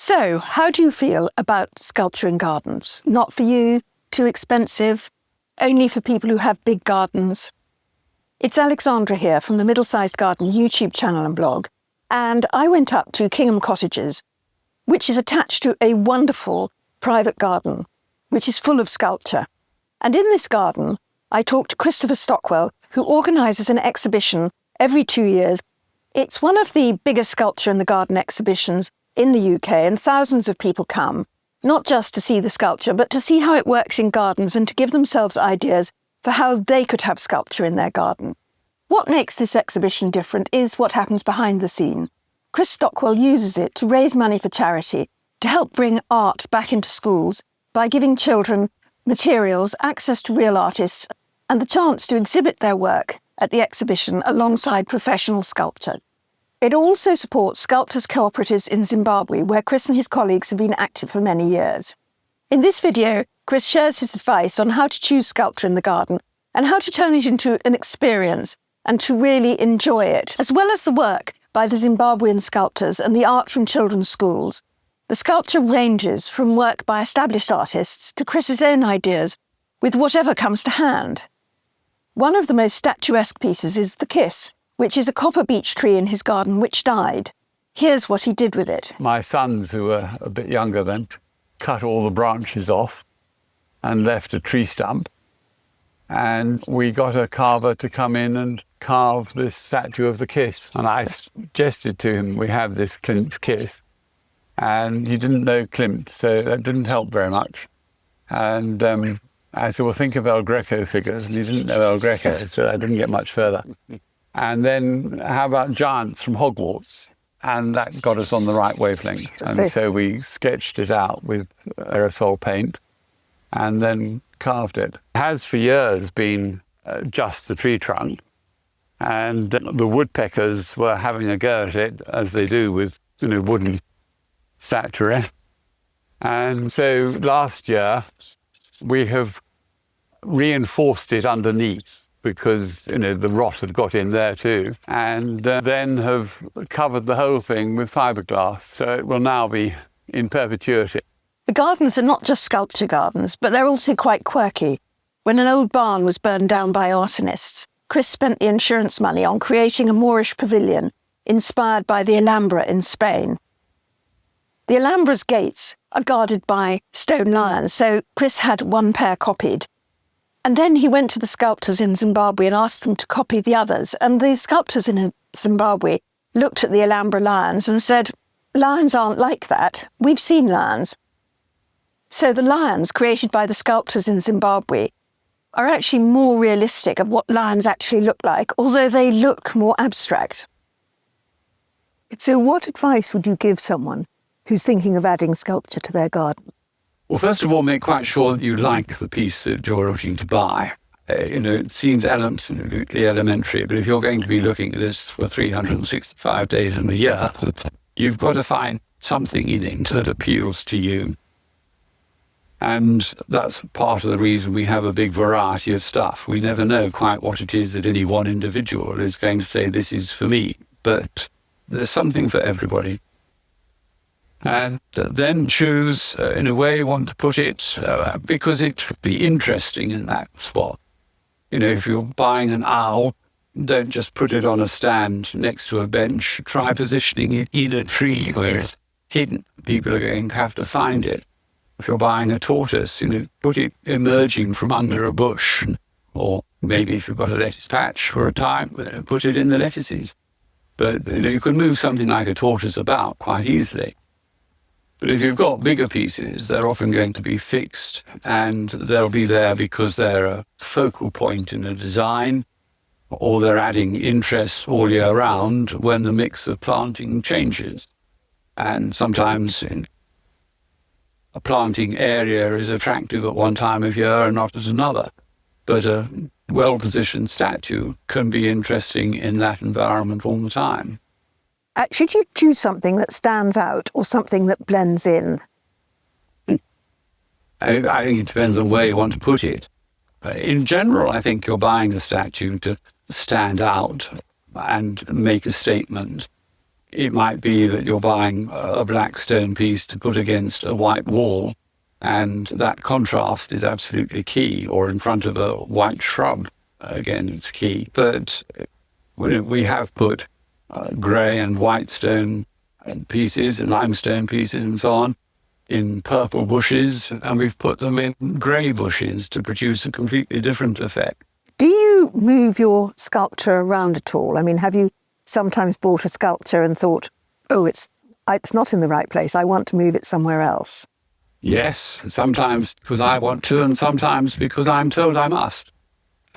So, how do you feel about sculpture in gardens? Not for you, too expensive, only for people who have big gardens? It's Alexandra here from the Middle Sized Garden YouTube channel and blog, and I went up to Kingham Cottages, which is attached to a wonderful private garden, which is full of sculpture. And in this garden, I talked to Christopher Stockwell, who organises an exhibition every 2 years. It's one of the biggest sculpture in the garden exhibitions in the UK, and thousands of people come, not just to see the sculpture, but to see how it works in gardens and to give themselves ideas for how they could have sculpture in their garden. What makes this exhibition different is what happens behind the scene. Chris Stockwell uses it to raise money for charity, to help bring art back into schools by giving children materials, access to real artists, and the chance to exhibit their work at the exhibition alongside professional sculpture. It also supports sculptors' cooperatives in Zimbabwe, where Chris and his colleagues have been active for many years. In this video, Chris shares his advice on how to choose sculpture in the garden and how to turn it into an experience and to really enjoy it, as well as the work by the Zimbabwean sculptors and the art from children's schools. The sculpture ranges from work by established artists to Chris's own ideas, with whatever comes to hand. One of the most statuesque pieces is the Kiss, which is a copper beech tree in his garden which died. Here's what he did with it. My sons, who were a bit younger then, cut all the branches off and left a tree stump. And we got a carver to come in and carve this statue of the Kiss. And I suggested to him, we have this Klimt's Kiss. And he didn't know Klimt, so that didn't help very much. And I said, well, think of El Greco figures. And he didn't know El Greco, so I didn't get much further. And then how about giants from Hogwarts? And that got us on the right wavelength. And so we sketched it out with aerosol paint and then carved it. It has for years been just the tree trunk. And the woodpeckers were having a go at it, as they do with wooden statuary. And so last year we have reinforced it underneath, because the rot had got in there too, and then have covered the whole thing with fiberglass, so it will now be in perpetuity. The gardens are not just sculpture gardens, but they're also quite quirky. When an old barn was burned down by arsonists, Chris spent the insurance money on creating a Moorish pavilion inspired by the Alhambra in Spain. The Alhambra's gates are guarded by stone lions, so Chris had one pair copied. And then he went to the sculptors in Zimbabwe and asked them to copy the others. And the sculptors in Zimbabwe looked at the Alhambra lions and said, lions aren't like that. We've seen lions. So the lions created by the sculptors in Zimbabwe are actually more realistic of what lions actually look like, although they look more abstract. So what advice would you give someone who's thinking of adding sculpture to their garden? Well, first of all, make quite sure that you like the piece that you're looking to buy. It seems absolutely elementary, but if you're going to be looking at this for 365 days in a year, you've got to find something in it that appeals to you. And that's part of the reason we have a big variety of stuff. We never know quite what it is that any one individual is going to say, this is for me, but there's something for everybody. And then choose, in a way you want to put it, because it should be interesting in that spot. If you're buying an owl, don't just put it on a stand next to a bench. Try positioning it in a tree where it's hidden. People are going to have to find it. If you're buying a tortoise, put it emerging from under a bush. Or maybe if you've got a lettuce patch for a time, put it in the lettuces. But you can move something like a tortoise about quite easily. But if you've got bigger pieces, they're often going to be fixed, and they'll be there because they're a focal point in a design, or they're adding interest all year round when the mix of planting changes. And sometimes a planting area is attractive at one time of year and not at another. But a well-positioned statue can be interesting in that environment all the time. Should you choose something that stands out or something that blends in? I think it depends on where you want to put it. In general, I think you're buying the statue to stand out and make a statement. It might be that you're buying a black stone piece to put against a white wall, and that contrast is absolutely key, or in front of a white shrub, again, it's key. But we have put grey and white stone pieces and limestone pieces and so on in purple bushes, and we've put them in grey bushes to produce a completely different effect. Do you move your sculpture around at all? I mean, have you sometimes bought a sculpture and thought, oh, it's not in the right place, I want to move it somewhere else? Yes, sometimes because I want to, and sometimes because I'm told I must.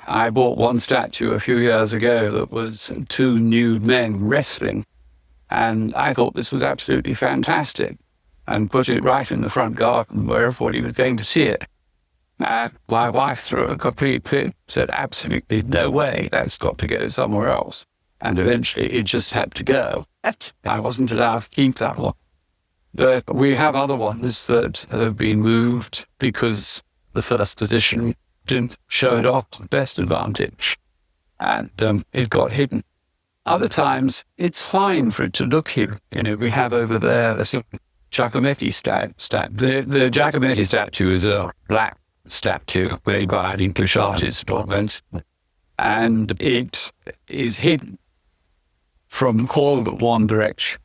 I bought one statue a few years ago that was two nude men wrestling, and I thought this was absolutely fantastic, and put it right in the front garden where everybody was going to see it. And my wife threw a complete fit, said, absolutely no way, that's got to go somewhere else. And eventually it just had to go. I wasn't allowed to keep that one. But we have other ones that have been moved because the first position didn't show it off to the best advantage, and it got hidden. Other times, it's fine for it to look hidden. We have over there the Giacometti statue. The Giacometti statue is a black statue made by an English artist, almost, and it is hidden from all but one direction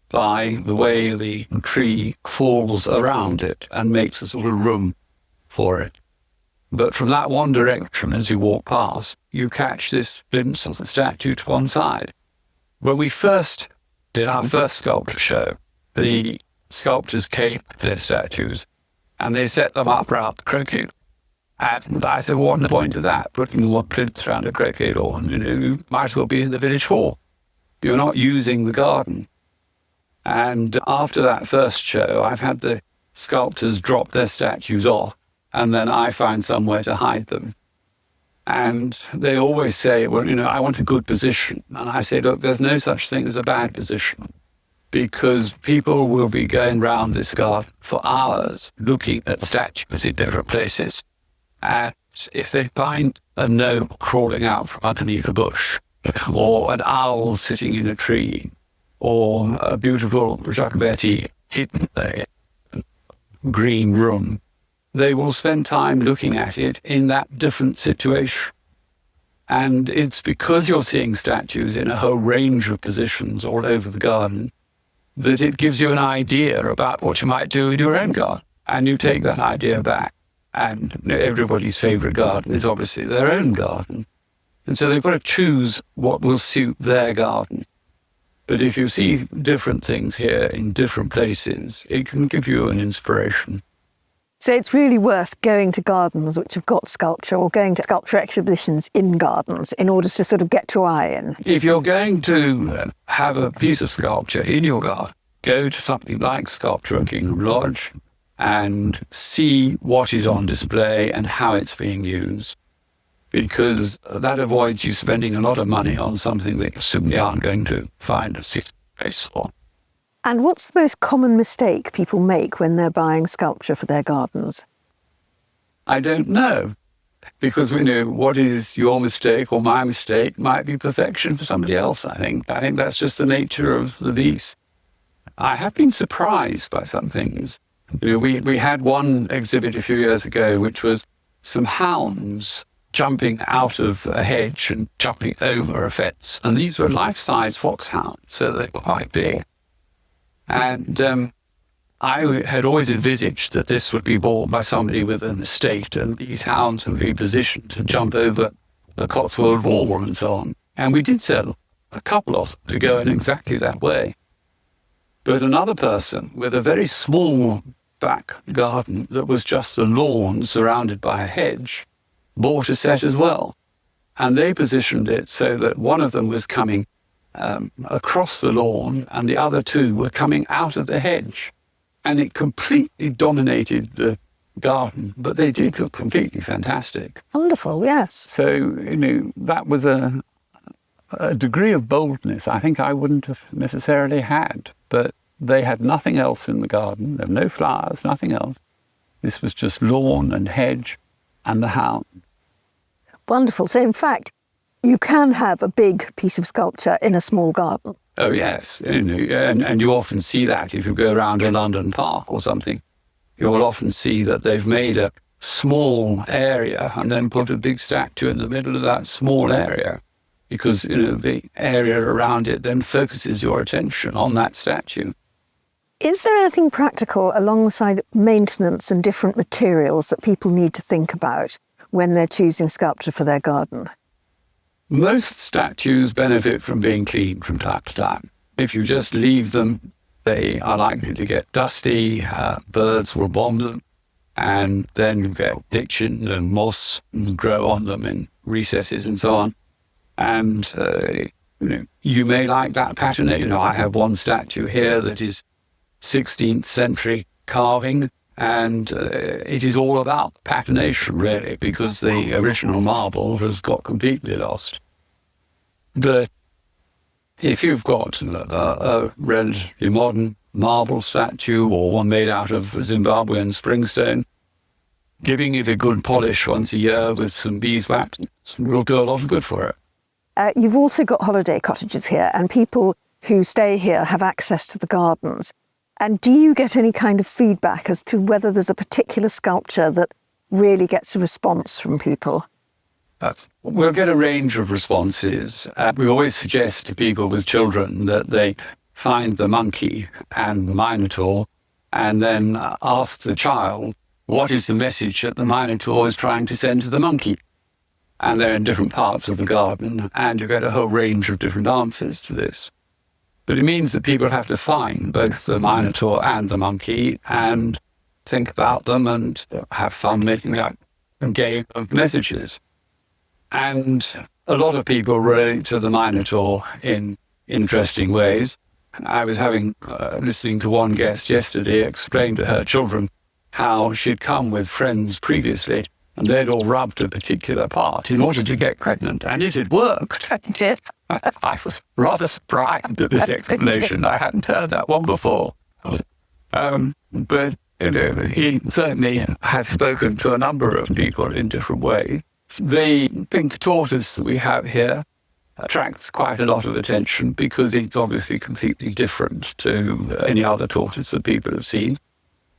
by the way the tree falls around it and makes a sort of room for it. But from that one direction, as you walk past, you catch this glimpse of the statue to one side. When we first did our first sculpture show, the sculptors came with their statues and they set them up around the croquet. And I said, what's the point of that? Putting one plinth around a croquet lawn, you might as well be in the village hall. You're not using the garden. And after that first show, I've had the sculptors drop their statues off, and then I find somewhere to hide them. And they always say, well, I want a good position. And I say, look, there's no such thing as a bad position, because people will be going round this garden for hours looking at statues in different places. And if they find a gnome crawling out from underneath a bush, or an owl sitting in a tree, or a beautiful Giacometti hidden there, green room, they will spend time looking at it in that different situation. And it's because you're seeing statues in a whole range of positions all over the garden that it gives you an idea about what you might do in your own garden. And you take that idea back. And everybody's favourite garden is obviously their own garden. And so they've got to choose what will suit their garden. But if you see different things here in different places, it can give you an inspiration. So it's really worth going to gardens which have got sculpture, or going to sculpture exhibitions in gardens in order to sort of get your eye in. If you're going to have a piece of sculpture in your garden, go to something like Sculpture at Kingham Lodge and see what is on display and how it's being used. Because that avoids you spending a lot of money on something that you simply aren't going to find a space for. And what's the most common mistake people make when they're buying sculpture for their gardens? I don't know, because we know what is your mistake or my mistake might be perfection for somebody else, I think. I think that's just the nature of the beast. I have been surprised by some things. We had one exhibit a few years ago, which was some hounds jumping out of a hedge and jumping over a fence. And these were life-size foxhounds, so they were quite big. And I had always envisaged that this would be bought by somebody with an estate, and these hounds would be positioned to jump over the Cotswold wall and so on. And we did sell a couple of them to go in exactly that way. But another person with a very small back garden that was just a lawn surrounded by a hedge bought a set as well. And they positioned it so that one of them was coming across the lawn and the other two were coming out of the hedge. And it completely dominated the garden, but they did look completely fantastic. Wonderful, yes. So, that was a degree of boldness I think I wouldn't have necessarily had, but they had nothing else in the garden. There were no flowers, nothing else. This was just lawn and hedge and the hound. Wonderful. So in fact, you can have a big piece of sculpture in a small garden. Oh, yes. And you often see that if you go around a London park or something. You'll often see that they've made a small area and then put a big statue in the middle of that small area, because the area around it then focuses your attention on that statue. Is there anything practical alongside maintenance and different materials that people need to think about when they're choosing sculpture for their garden? Most statues benefit from being cleaned from time to time. If you just leave them, they are likely to get dusty, birds will bomb them, and then you get lichen and moss grow on them in recesses and so on. And you may like that pattern. I have one statue here that is 16th century carving, and it is all about patination, really, because the original marble has got completely lost. But if you've got a relatively modern marble statue or one made out of Zimbabwean springstone, giving it a good polish once a year with some beeswax will do a lot of good for it. You've also got holiday cottages here, and people who stay here have access to the gardens. And do you get any kind of feedback as to whether there's a particular sculpture that really gets a response from people? We'll get a range of responses. We always suggest to people with children that they find the monkey and the minotaur and then ask the child, what is the message that the minotaur is trying to send to the monkey? And they're in different parts of the garden, and you get a whole range of different answers to this. But it means that people have to find both the minotaur and the monkey and think about them and have fun making a game of messages. And a lot of people relate to the minotaur in interesting ways. I was listening to one guest yesterday explain to her children how she'd come with friends previously and they'd all rubbed a particular part in order to get pregnant, and it had worked. I was rather surprised at this explanation. I hadn't heard that one before. But he certainly has spoken to a number of people in different ways. The pink tortoise that we have here attracts quite a lot of attention because it's obviously completely different to any other tortoise that people have seen.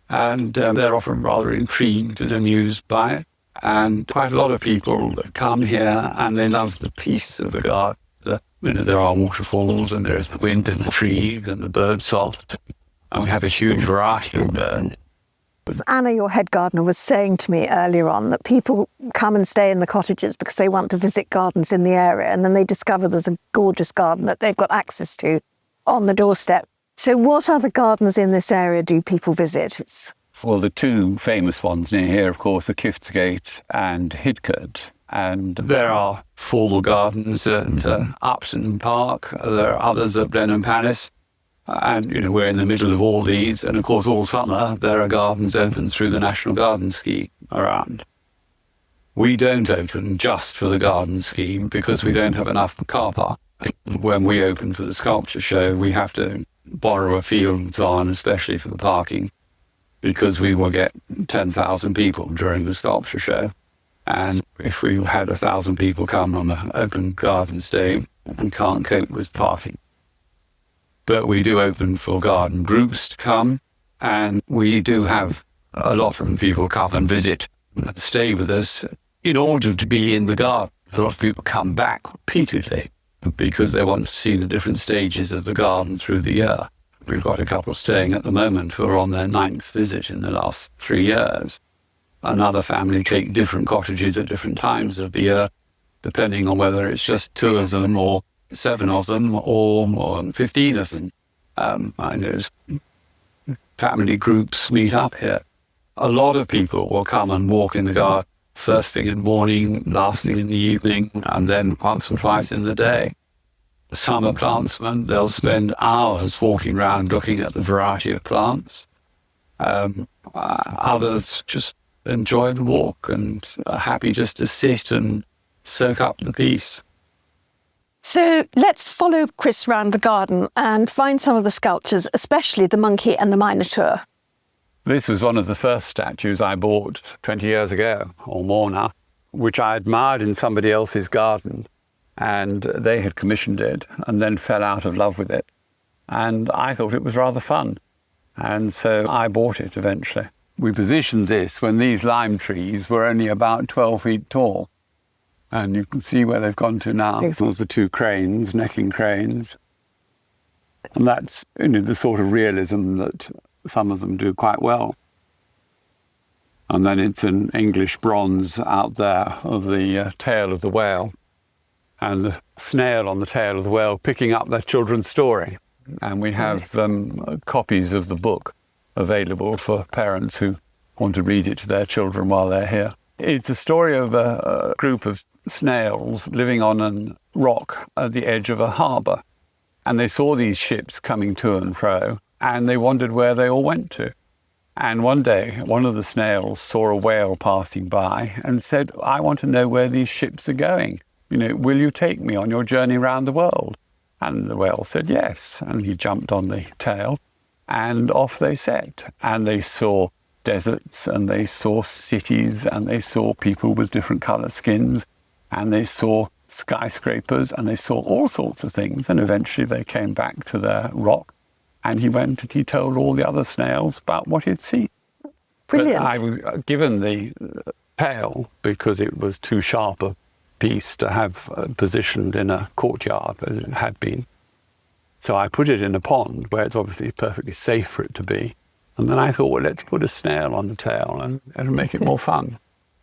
And they're often rather intrigued and amused by it. And quite a lot of people come here and they love the peace of the garden. There are waterfalls and there's the wind and the trees and the bird song. And we have a huge variety of birds. Anna, your head gardener, was saying to me earlier on that people come and stay in the cottages because they want to visit gardens in the area, and then they discover there's a gorgeous garden that they've got access to on the doorstep. So what other gardens in this area do people visit? Well, the two famous ones near here, of course, are Kiftsgate and Hidcote. And there are formal gardens at Upton Park. There are others at Blenheim Palace. And, we're in the middle of all these. And, of course, all summer, there are gardens open through the National Garden Scheme around. We don't open just for the garden scheme because we don't have enough car park. When we open for the sculpture show, we have to borrow a field and so on, especially for the parking, because we will get 10,000 people during the sculpture show. And if we had 1,000 people come on the open gardens day, we can't cope with parking. But we do open for garden groups to come, and we do have a lot of people come and visit and stay with us in order to be in the garden. A lot of people come back repeatedly because they want to see the different stages of the garden through the year. We've got a couple staying at the moment who are on their 9th visit in the last 3 years. Another family take different cottages at different times of the year, depending on whether it's just 2 of them or 7 of them or more than 15 of them. And there's family groups meet up here. A lot of people will come and walk in the garden first thing in the morning, last thing in the evening, and then once or twice in the day. Summer plantsmen, they'll spend hours walking around looking at the variety of plants. Others just enjoy the walk and are happy just to sit and soak up the peace. So let's follow Chris round the garden and find some of the sculptures, especially the monkey and the minotaur. this was one of the first statues I bought 20 years ago or more now, which I admired in somebody else's garden. and they had commissioned it and then fell out of love with it. And I thought it was rather fun. And so I bought it eventually. We positioned this when these lime trees were only about 12 feet tall. And you can see where they've gone to now. There's the two cranes, necking cranes. And that's the sort of realism that some of them do quite well. And then it's an English bronze out there of the tail of the whale, and the snail on the tail of the whale picking up their children's story. And we have copies of the book available for parents who want to read it to their children while they're here. It's a story of a group of snails living on a rock at the edge of a harbour. And they saw these ships coming to and fro, and they wondered where they all went to. And one day, one of the snails saw a whale passing by and said, I want to know where these ships are going. Will you take me on your journey around the world? And the whale said yes. And he jumped on the tail, and off they set. And they saw deserts, and they saw cities, and they saw people with different coloured skins, and they saw skyscrapers, and they saw all sorts of things. And eventually they came back to their rock. And he went and he told all the other snails about what he'd seen. Brilliant. But I was given the tail because it was too sharp a piece to have positioned in a courtyard as it had been. So I put it in a pond where it's obviously perfectly safe for it to be. And then I thought, well, let's put a snail on the tail and it'll make it more fun.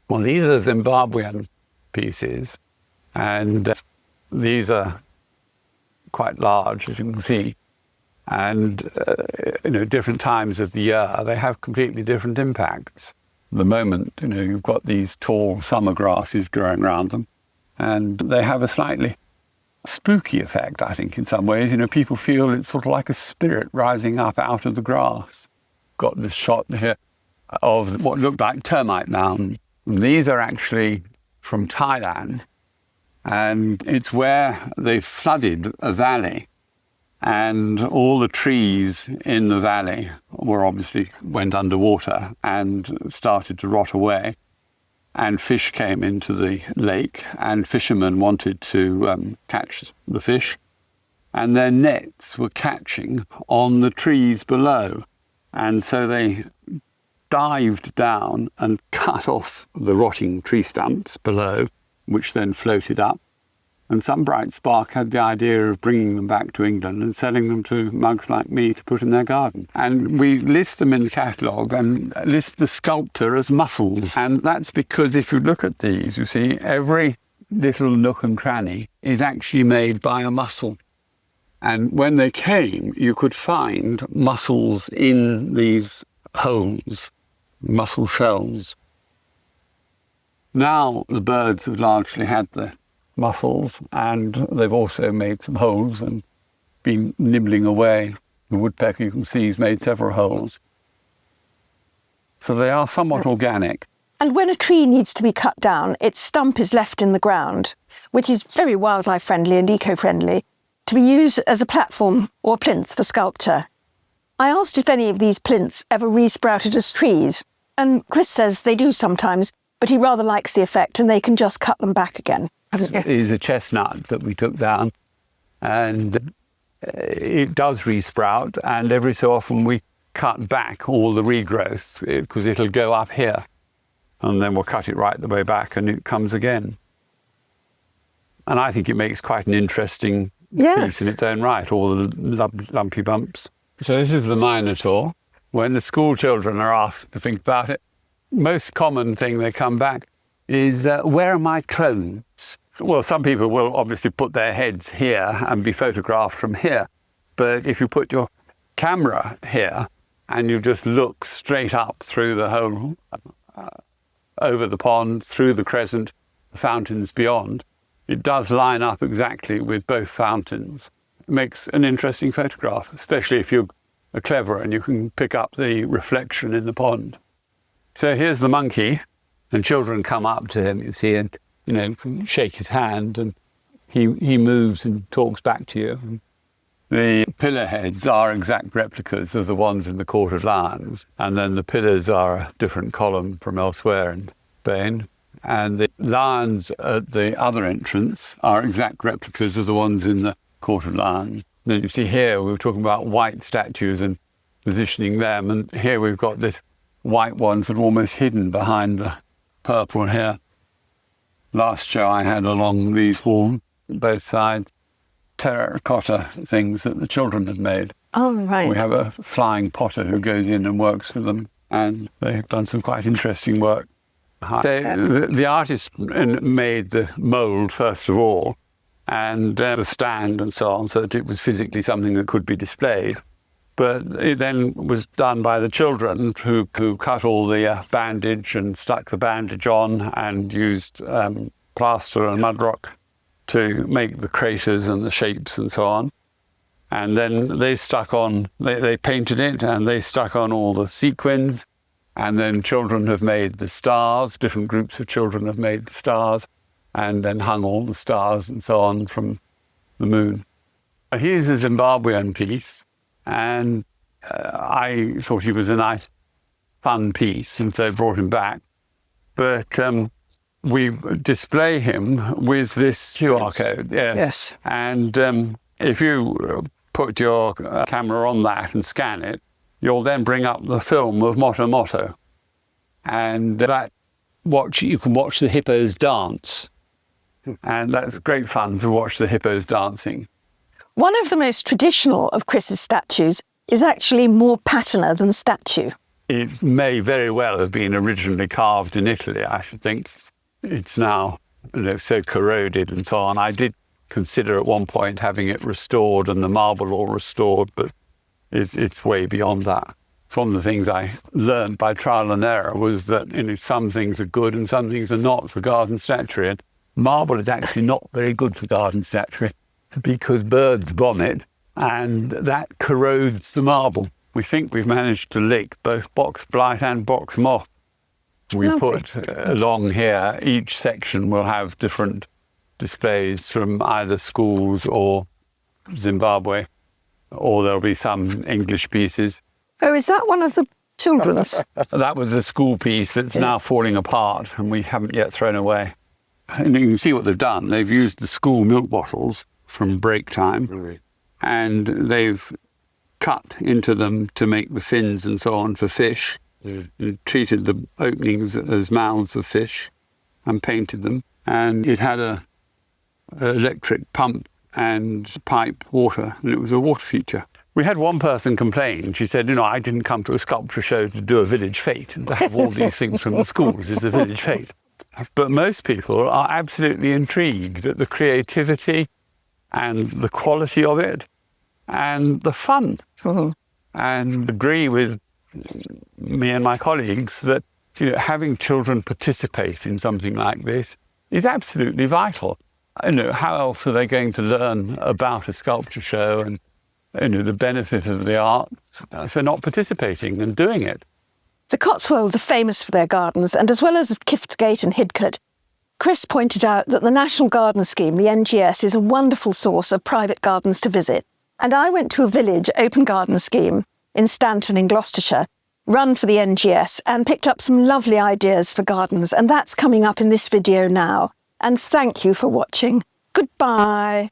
Well, these are Zimbabwean pieces, and these are quite large, as you can see. And, different times of the year, they have completely different impacts. At the moment, you've got these tall summer grasses growing around them, and they have a slightly spooky effect, I think, in some ways. People feel it's sort of like a spirit rising up out of the grass. Got this shot here of what looked like termite mound. And these are actually from Thailand, and it's where they flooded a valley. And all the trees in the valley went underwater and started to rot away. And fish came into the lake, and fishermen wanted to catch the fish. And their nets were catching on the trees below. And so they dived down and cut off the rotting tree stumps below, which then floated up. And some bright spark had the idea of bringing them back to England and selling them to mugs like me to put in their garden. And we list them in the catalogue and list the sculptor as mussels. And that's because if you look at these, you see every little nook and cranny is actually made by a mussel. And when they came, you could find mussels in these holes, mussel shells. Now the birds have largely had the mussels, and they've also made some holes and been nibbling away. The woodpecker, you can see, has made several holes. So they are somewhat organic. And when a tree needs to be cut down, its stump is left in the ground, which is very wildlife friendly and eco-friendly, to be used as a platform or plinth for sculpture. I asked if any of these plinths ever resprouted as trees, and Chris says they do sometimes, but he rather likes the effect and they can just cut them back again. Is a chestnut that we took down, and it does resprout, and every so often we cut back all the regrowth because it'll go up here, and then we'll cut it right the way back and it comes again. And I think it makes quite an interesting piece in its own right, all the lumpy bumps. So this is the Minotaur. When the school children are asked to think about it, most common thing they come back is, where are my clones? Well, some people will obviously put their heads here and be photographed from here. But if you put your camera here and you just look straight up through the whole, over the pond, through the crescent, the fountains beyond, it does line up exactly with both fountains. It makes an interesting photograph, especially if you're clever and you can pick up the reflection in the pond. So here's the monkey, and children come up to him, you see, and shake his hand, and he moves and talks back to you. The pillar heads are exact replicas of the ones in the Court of Lions, and then the pillars are a different column from elsewhere in Spain. And the lions at the other entrance are exact replicas of the ones in the Court of Lions. Then you see here, we were talking about white statues and positioning them. And here we've got this white one sort of almost hidden behind the purple here. Last show I had along these walls, both sides, terracotta things that the children had made. Oh, right. We have a flying potter who goes in and works with them, and they've done some quite interesting work. The artist made the mould, first of all, and the stand and so on, so that it was physically something that could be displayed. But it then was done by the children who cut all the bandage and stuck the bandage on and used plaster and mud rock to make the craters and the shapes and so on. And then they they painted it and they stuck on all the sequins. And then children have made the stars, different groups of children have made the stars, and then hung all the stars and so on from the moon. Here's a Zimbabwean piece, and I thought he was a nice, fun piece, and so I brought him back. But we display him with this QR code, Yes. And if you put your camera on that and scan it, you'll then bring up the film of Moto Moto. And you can watch the hippos dance. And that's great fun to watch the hippos dancing. One of the most traditional of Chris's statues is actually more patina than statue. It may very well have been originally carved in Italy, I should think. It's now so corroded and so on. I did consider at one point having it restored and the marble all restored, but it's way beyond that. One of the things I learned by trial and error was that some things are good and some things are not for garden statuary. And marble is actually not very good for garden statuary because birds bomb it and that corrodes the marble. We think we've managed to lick both box blight and box moth. We put along here, each section will have different displays from either schools or Zimbabwe, or there'll be some English pieces. Oh, is that one of the children's? That was a school piece that's now falling apart and we haven't yet thrown away. And you can see what they've done. They've used the school milk bottles from break time and they've cut into them to make the fins and so on for fish. And treated the openings as mouths of fish and painted them. And it had an electric pump and pipe water, and it was a water feature. We had one person complain. She said, I didn't come to a sculpture show to do a village fete and to have all these things from the schools is a village fete. But most people are absolutely intrigued at the creativity and the quality of it and the fun. And agree with me and my colleagues that having children participate in something like this is absolutely vital. How else are they going to learn about a sculpture show and the benefit of the arts if they're not participating and doing it? The Cotswolds are famous for their gardens, and as well as Kiftsgate and Hidcote, Chris pointed out that the National Garden Scheme, the NGS, is a wonderful source of private gardens to visit. And I went to a village open garden scheme in Stanton in Gloucestershire, run for the NGS, and picked up some lovely ideas for gardens, and that's coming up in this video now. And thank you for watching. Goodbye.